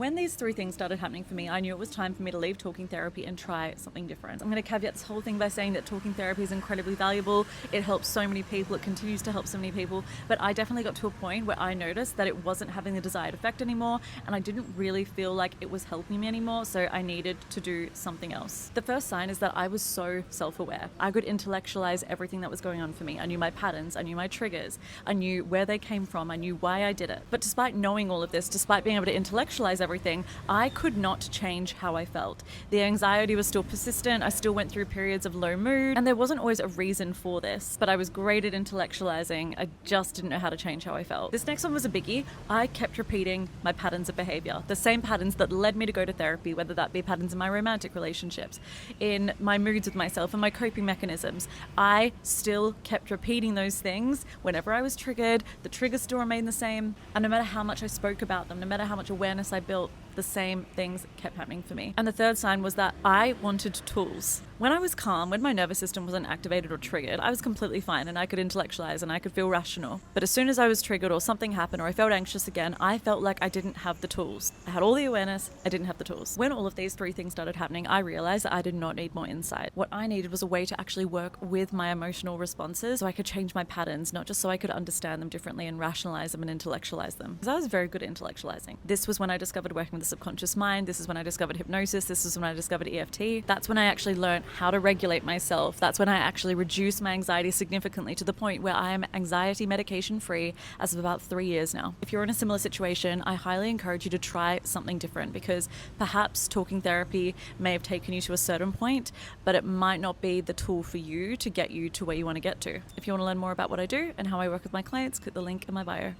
When these three things started happening for me, I knew it was time for me to leave talking therapy and try something different. I'm going to caveat this whole thing by saying that talking therapy is incredibly valuable. It helps so many people. It continues to help so many people. But I definitely got to a point where I noticed that it wasn't having the desired effect anymore, and I didn't really feel like it was helping me anymore, so I needed to do something else. The first sign is that I was so self-aware. I could intellectualize everything that was going on for me. I knew my patterns. I knew my triggers. I knew where they came from. I knew why I did it. But despite knowing all of this, despite being able to intellectualize everything, I could not change how I felt. The anxiety was still persistent. I still went through periods of low mood, and there wasn't always a reason for this, but I was great at intellectualizing. I just didn't know how to change how I felt. This next one was a biggie. I kept repeating my patterns of behavior, the same patterns that led me to go to therapy, whether that be patterns in my romantic relationships, in my moods with myself, and my coping mechanisms. I still kept repeating those things whenever I was triggered. The triggers still remained the same, and no matter how much I spoke about them, no matter how much awareness I built, the same things kept happening for me. And the third sign was that I wanted tools. When I was calm, when my nervous system wasn't activated or triggered, I was completely fine and I could intellectualize and I could feel rational. But as soon as I was triggered or something happened or I felt anxious again, I felt like I didn't have the tools. I had all the awareness, I didn't have the tools. When all of these three things started happening, I realized that I did not need more insight. What I needed was a way to actually work with my emotional responses so I could change my patterns, not just so I could understand them differently and rationalize them and intellectualize them. Because I was very good at intellectualizing. This was when I discovered working with the subconscious mind. This is when I discovered hypnosis. This is when I discovered EFT. That's when I actually learned how to regulate myself. That's when I actually reduced my anxiety significantly to the point where I am anxiety medication free as of about 3 years now. If you're in a similar situation, I highly encourage you to try something different, because perhaps talking therapy may have taken you to a certain point, but it might not be the tool for you to get you to where you want to get to. If you want to learn more about what I do and how I work with my clients, click the link in my bio.